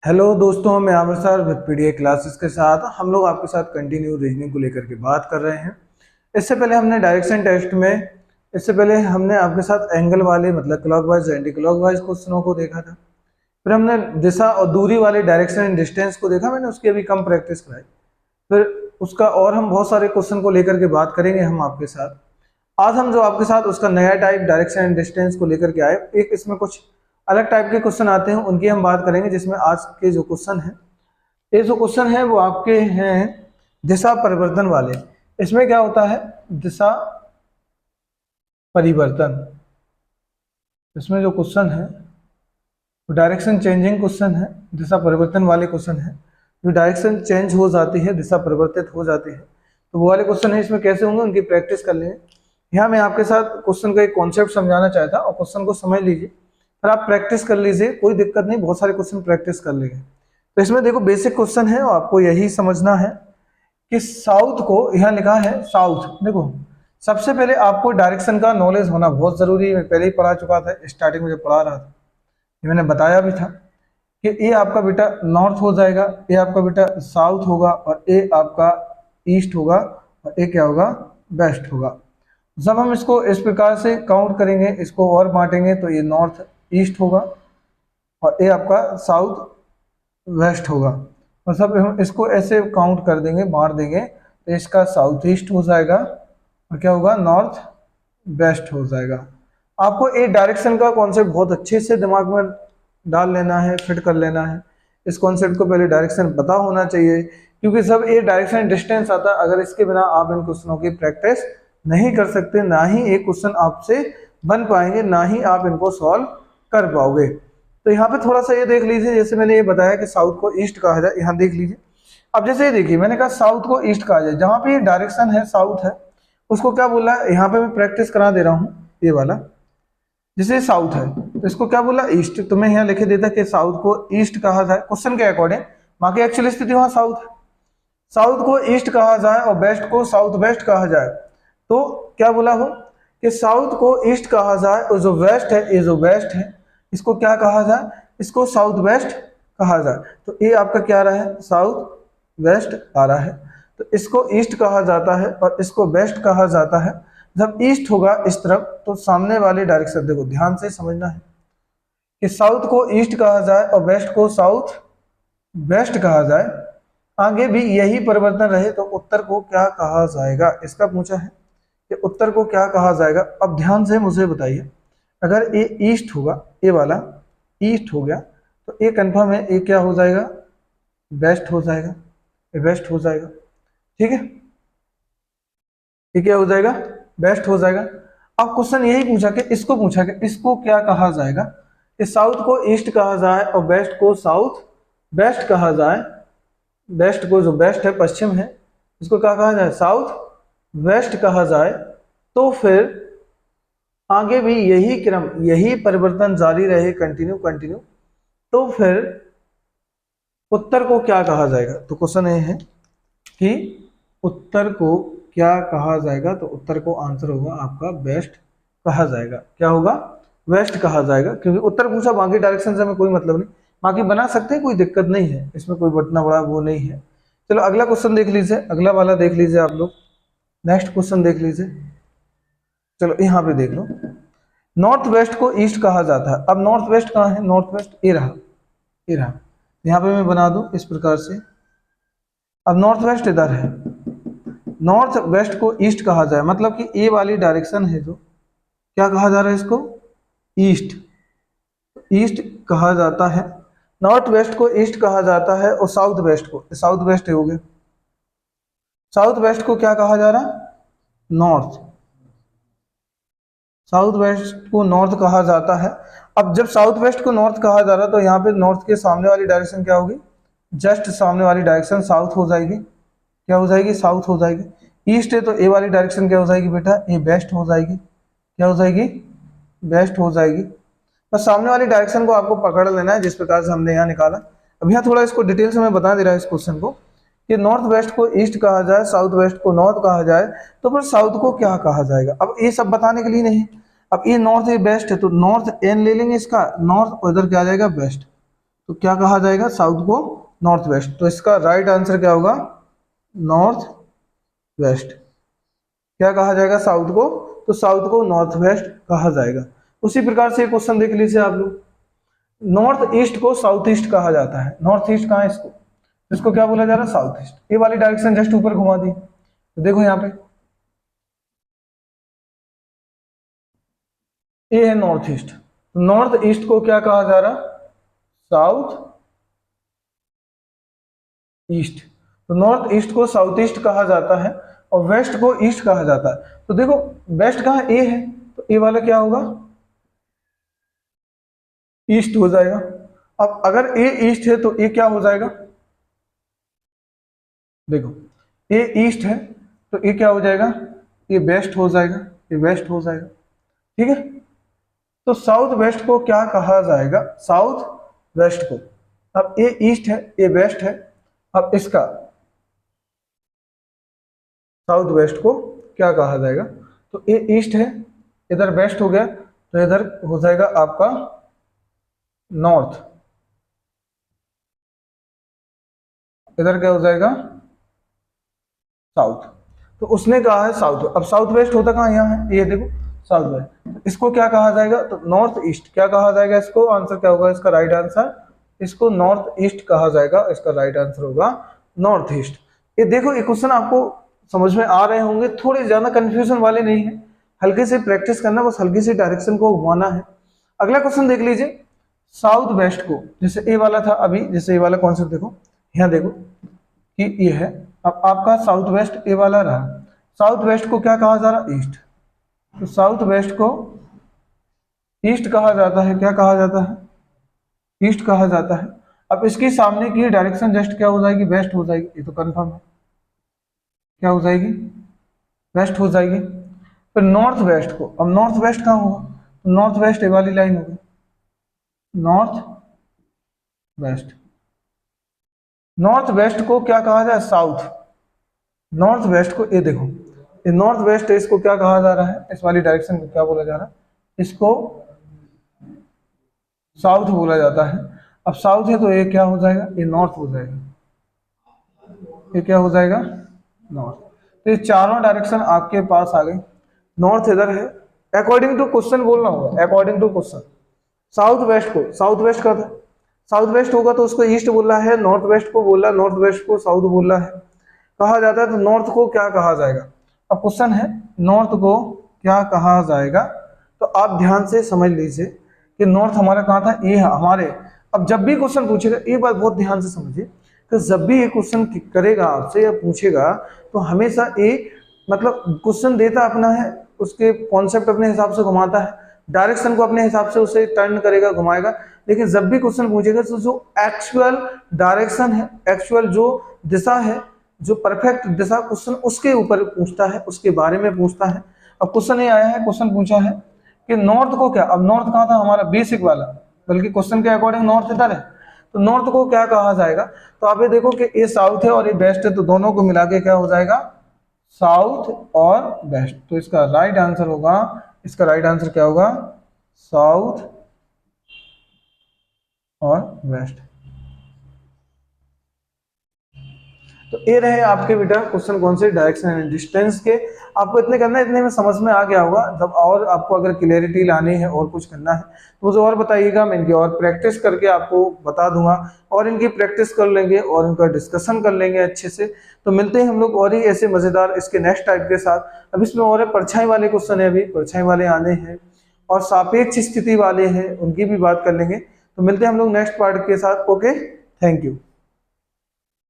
Hello दोस्तों, मैं Aamir sir with PDA classes के साथ हम लोग आपके साथ कंटिन्यू रीजनिंग को लेकर के बात कर रहे हैं। इससे पहले हमने डायरेक्शन टेस्ट में इससे पहले हमने आपके साथ एंगल वाले मतलब क्लॉकवाइज एंटी क्लॉकवाइज क्वेश्चनों को देखा था। फिर हमने दिशा और दूरी वाले डायरेक्शन एंड डिस्टेंस को देखा, मैंने उसकी अभी कम प्रैक्टिस कराई। फिर उसका और हम बहुत सारे क्वेश्चन को लेकर के बात करेंगे हम आपके साथ। आज हम जो आपके साथ उसका नया टाइप डायरेक्शन एंड डिस्टेंस को लेकर के आए, एक इसमें कुछ अलग टाइप के क्वेश्चन आते हैं, उनकी हम बात करेंगे। जिसमें आज के जो क्वेश्चन हैं, ये जो क्वेश्चन है वो आपके हैं दिशा परिवर्तन वाले। इसमें क्या होता है, दिशा परिवर्तन। इसमें जो क्वेश्चन है वो डायरेक्शन चेंजिंग क्वेश्चन है, दिशा परिवर्तन वाले क्वेश्चन है। जो डायरेक्शन चेंज हो जाती है, दिशा परिवर्तित हो जाती है, तो वो वाले क्वेश्चन है। इसमें कैसे होंगे उनकी प्रैक्टिस कर लेंगे। यहाँ मैं आपके साथ क्वेश्चन का एक कॉन्सेप्ट समझाना चाहता और क्वेश्चन को समझ लीजिए, फिर आप प्रैक्टिस कर लीजिए, कोई दिक्कत नहीं, बहुत सारे क्वेश्चन प्रैक्टिस कर लेंगे। तो इसमें देखो बेसिक क्वेश्चन है और आपको यही समझना है कि साउथ को, यहाँ लिखा है साउथ। देखो सबसे पहले आपको डायरेक्शन का नॉलेज होना बहुत जरूरी है। मैं पहले ही पढ़ा चुका था, स्टार्टिंग में जब पढ़ा रहा था ये मैंने बताया भी था कि ये आपका बेटा नॉर्थ हो जाएगा, ये आपका बेटा साउथ होगा, और ये आपका ईस्ट होगा, और ये क्या होगा, वेस्ट होगा। जब हम इसको इस प्रकार से काउंट करेंगे, इसको और बांटेंगे, तो ये नॉर्थ ईस्ट होगा और ये आपका साउथ वेस्ट होगा। और सब हम इसको ऐसे काउंट कर देंगे, बांट देंगे, तो इसका साउथ ईस्ट हो जाएगा और क्या होगा, नॉर्थ वेस्ट हो जाएगा। आपको ये डायरेक्शन का कॉन्सेप्ट बहुत अच्छे से दिमाग में डाल लेना है, फिट कर लेना है। इस कॉन्सेप्ट को पहले डायरेक्शन पता होना चाहिए, क्योंकि सब ये डायरेक्शन डिस्टेंस आता है। अगर इसके बिना आप इन क्वेश्चनों की प्रैक्टिस नहीं कर सकते, ना ही एक क्वेश्चन आपसे बन पाएंगे, ना ही आप इनको सॉल्व कर पाओगे। तो यहाँ पे थोड़ा सा ये देख लीजिए, जैसे मैंने ये बताया कि साउथ को ईस्ट कहा जाए, यहाँ देख लीजिए। अब जैसे ये देखिए, मैंने कहा साउथ को ईस्ट कहा जाए, जहाँ पे ये डायरेक्शन है साउथ है, उसको क्या बोला है, यहाँ पे मैं प्रैक्टिस करा दे रहा हूँ, ये वाला जैसे साउथ है तो इसको क्या बोला, ईस्ट। तो मैं यहाँ लिखे देता कि साउथ को ईस्ट कहा जाए क्वेश्चन के अकॉर्डिंग, बाकी एक्चुअली स्थिति वहां साउथ है। साउथ को ईस्ट कहा जाए और वेस्ट को साउथ वेस्ट कहा जाए, तो क्या बोला हो कि साउथ को ईस्ट कहा जाए और जो वेस्ट है, ये जो वेस्ट है, इसको क्या कहा जाए, इसको साउथ वेस्ट कहा जाए। तो ये आपका क्या रहा है, साउथ वेस्ट आ रहा है। तो इसको ईस्ट कहा जाता है और इसको वेस्ट कहा जाता है। जब ईस्ट होगा इस तरफ, तो सामने वाले डायरेक्शन, देखो ध्यान से समझना है कि साउथ को ईस्ट कहा जाए और वेस्ट को साउथ वेस्ट कहा जाए, आगे भी यही परिवर्तन रहे, तो उत्तर को क्या कहा जाएगा, इसका पूछा है कि उत्तर को क्या कहा जाएगा। अब ध्यान से मुझे बताइए, अगर ये ईस्ट होगा, ये वाला ईस्ट हो गया, तो ये कंफर्म है, ये क्या हो जाएगा, वेस्ट हो जाएगा, ये वेस्ट हो जाएगा, ठीक है, ये क्या हो जाएगा, वेस्ट हो जाएगा। अब क्वेश्चन यही पूछा कि इसको पूछा कि इसको क्या कहा जाएगा, कि साउथ को ईस्ट कहा जाए और वेस्ट को साउथ वेस्ट कहा जाए। वेस्ट को, जो वेस्ट है पश्चिम है, इसको क्या कहा जाए, साउथ वेस्ट कहा जाए। तो फिर आगे भी यही क्रम, यही परिवर्तन जारी रहे, कंटिन्यू कंटिन्यू, तो फिर उत्तर को क्या कहा जाएगा। तो क्वेश्चन ये है कि उत्तर को क्या कहा जाएगा, तो उत्तर को आंसर होगा आपका वेस्ट कहा जाएगा। क्या होगा, वेस्ट कहा जाएगा, क्योंकि उत्तर पूछा, बाकी डायरेक्शन से हमें कोई मतलब नहीं, बाकी बना सकते हैं, कोई दिक्कत नहीं है, इसमें कोई बटना बड़ा वो नहीं है। चलो अगला क्वेश्चन देख लीजिए, अगला वाला देख लीजिए आप लोग, नेक्स्ट क्वेश्चन देख लीजिए। चलो यहाँ पे देख लो, नॉर्थ वेस्ट को ईस्ट कहा जाता है। अब नॉर्थ वेस्ट कहाँ है, नॉर्थ वेस्ट ये रहा, ये रहा, यहाँ पे मैं बना दूं इस प्रकार से। अब नॉर्थ वेस्ट इधर है, नॉर्थ वेस्ट को ईस्ट कहा जाए, मतलब कि ये वाली डायरेक्शन है, जो क्या कहा जा रहा है, इसको ईस्ट, ईस्ट कहा जाता है। नॉर्थ वेस्ट को ईस्ट कहा जाता है और साउथ वेस्ट को, साउथ वेस्ट हो गया, साउथ वेस्ट को क्या कहा जा रहा है, नॉर्थ। साउथ वेस्ट को नॉर्थ कहा जाता है। अब जब साउथ वेस्ट को नॉर्थ कहा जा रहा है, तो यहाँ पे नॉर्थ के सामने वाली डायरेक्शन क्या होगी, जस्ट सामने वाली डायरेक्शन साउथ हो जाएगी। क्या हो जाएगी, साउथ हो जाएगी। ईस्ट है तो ए वाली डायरेक्शन क्या हो जाएगी बेटा, ये वेस्ट हो जाएगी। क्या हो जाएगी, वेस्ट हो जाएगी। बस सामने वाली डायरेक्शन को आपको पकड़ लेना है, जिस प्रकार से हमने यहाँ निकाला। अब यहाँ थोड़ा इसको डिटेल से मैं बता दे रहा हूँ इस क्वेश्चन को, कि नॉर्थ वेस्ट को ईस्ट कहा जाए, साउथ वेस्ट को नॉर्थ कहा जाए, तो फिर साउथ को क्या कहा जाएगा। अब ये सब बताने के लिए नहीं, अब ये नॉर्थ ये वेस्ट है, तो नॉर्थ एन ले लेंगे इसका, नॉर्थ उधर क्या आ जाएगा, वेस्ट। तो क्या कहा जाएगा, साउथ को नॉर्थ वेस्ट। तो इसका राइट आंसर क्या होगा, नॉर्थ वेस्ट। क्या कहा जाएगा साउथ को, तो साउथ को नॉर्थ वेस्ट कहा जाएगा। उसी प्रकार से एक क्वेश्चन देख लीजिए आप लोग, नॉर्थ ईस्ट को साउथ ईस्ट कहा जाता है। नॉर्थ ईस्ट कहाँ है, इसको क्या बोला जा रहा है, साउथ ईस्ट। ये वाली डायरेक्शन जस्ट ऊपर घुमा दी, तो देखो यहाँ पे ये है नॉर्थ ईस्ट, नॉर्थ ईस्ट को क्या कहा जा रहा, साउथ ईस्ट। तो नॉर्थ ईस्ट को साउथ ईस्ट कहा जाता है और वेस्ट को ईस्ट कहा जाता है। तो देखो वेस्ट कहाँ, ए है, तो ए वाला क्या होगा, ईस्ट हो जाएगा। अब अगर ए ईस्ट है तो ए क्या हो जाएगा, देखो ए ईस्ट है तो ए क्या हो जाएगा, ये वेस्ट हो जाएगा, ये वेस्ट हो जाएगा, ठीक है। तो साउथ वेस्ट को क्या कहा जाएगा, साउथ वेस्ट को। अब ए ईस्ट है, ए वेस्ट है, अब इसका साउथ वेस्ट को क्या कहा जाएगा, तो ए ईस्ट है, इधर वेस्ट हो गया, तो इधर हो जाएगा आपका नॉर्थ, इधर क्या हो जाएगा, साउथ। तो उसने कहा है साउथ। अब साउथ वेस्ट होता कहाँ, यहाँ है, ये देखो साउथ वेस्ट। इसको क्या कहा जाएगा, तो नॉर्थ ईस्ट क्या कहा जाएगा, इसको आंसर क्या होगा, इसका राइट आंसर, इसको नॉर्थ ईस्ट कहा जाएगा, इसका राइट आंसर होगा नॉर्थ ईस्ट। ये देखो ये क्वेश्चन आपको समझ में आ रहे होंगे, थोड़े ज्यादा कंफ्यूजन वाले नहीं है, हल्के से प्रैक्टिस करना, बस हल्की सी डायरेक्शन को घुमाना है। अगला क्वेश्चन देख लीजिए, साउथ वेस्ट को, जैसे ए वाला था अभी, जैसे ए वाला कॉन्सेप्ट देखो, यहाँ देखो कि ये है, अब आपका साउथ वेस्ट ए वाला रहा, साउथ वेस्ट को क्या कहा जा रहा, ईस्ट। तो साउथ वेस्ट को ईस्ट कहा जाता है, क्या कहा जाता है, ईस्ट कहा जाता है। अब इसके सामने की डायरेक्शन जस्ट क्या हो जाएगी, वेस्ट हो जाएगी, ये तो कंफर्म है, क्या हो जाएगी, वेस्ट हो जाएगी। फिर नॉर्थ वेस्ट को, अब नॉर्थ वेस्ट कहाँ होगा, तो नॉर्थ वेस्ट ये वाली लाइन होगी, नॉर्थ वेस्ट। नॉर्थ वेस्ट को क्या कहा जाए, साउथ। नॉर्थ वेस्ट को ये देखो, ये नॉर्थ वेस्ट है, इसको क्या कहा जा रहा है, इस वाली डायरेक्शन को क्या बोला जा रहा है, इसको साउथ बोला जाता है। अब साउथ है तो ये क्या हो जाएगा, ये नॉर्थ हो जाएगा, ये क्या हो जाएगा, नॉर्थ। तो ये चारों डायरेक्शन आपके पास आ गई। नॉर्थ इधर है, अकॉर्डिंग टू क्वेश्चन बोलना होगा, according to question. South west को, साउथ वेस्ट का था, साउथ वेस्ट होगा तो उसको ईस्ट बोला है, नॉर्थ वेस्ट को बोला, नॉर्थ वेस्ट को साउथ बोला है, कहा जाता है। तो नॉर्थ को क्या कहा जाएगा, अब क्वेश्चन है नॉर्थ को क्या कहा जाएगा, तो आप ध्यान से समझ लीजिए कि नॉर्थ हमारा कहाँ था, ये हमारे। अब जब भी क्वेश्चन पूछेगा, ये बात बहुत ध्यान से समझिए कि जब भी ये क्वेश्चन करेगा आपसे या पूछेगा, तो हमेशा एक मतलब क्वेश्चन देता अपना है, उसके कॉन्सेप्ट अपने हिसाब से घुमाता है, डायरेक्शन को अपने हिसाब से उसे टर्न करेगा, घुमाएगा। लेकिन जब भी क्वेश्चन पूछेगा तो जो एक्चुअल डायरेक्शन है, एक्चुअल जो दिशा है, जो परफेक्ट दिशा क्वेश्चन उसके ऊपर पूछता है, उसके बारे में पूछता है। अब क्वेश्चन ये आया है, क्वेश्चन पूछा है कि नॉर्थ को क्या, अब नॉर्थ कहाँ था हमारा, बेसिक वाला, बल्कि क्वेश्चन के अकॉर्डिंग नॉर्थ इधर है, तो नॉर्थ को क्या कहा जाएगा। तो आप ये देखो कि ये साउथ है और ये वेस्ट है, तो दोनों को मिला के क्या हो जाएगा, साउथ और वेस्ट। तो इसका राइट आंसर होगा, इसका राइट आंसर क्या होगा, साउथ और वेस्ट। तो ये रहे आपके बेटा क्वेश्चन, कौन से, डायरेक्शन एंड डिस्टेंस के। आपको इतने करना है, इतने में समझ में आ गया होगा। जब और आपको अगर क्लियरिटी लानी है और कुछ करना है तो मुझे और बताइएगा, मैं इनकी और प्रैक्टिस करके आपको बता दूंगा, और इनकी प्रैक्टिस कर लेंगे और इनका डिस्कशन कर लेंगे अच्छे से। तो मिलते हैं हम लोग और ही ऐसे मजेदार इसके नेक्स्ट टाइप के साथ। अब इसमें और है परछाई वाले क्वेश्चन है, अभी परछाई वाले आने हैं, और सापेक्ष स्थिति वाले हैं, उनकी भी बात कर लेंगे। तो मिलते हैं हम लोग नेक्स्ट पार्ट के साथ। Okay, thank you.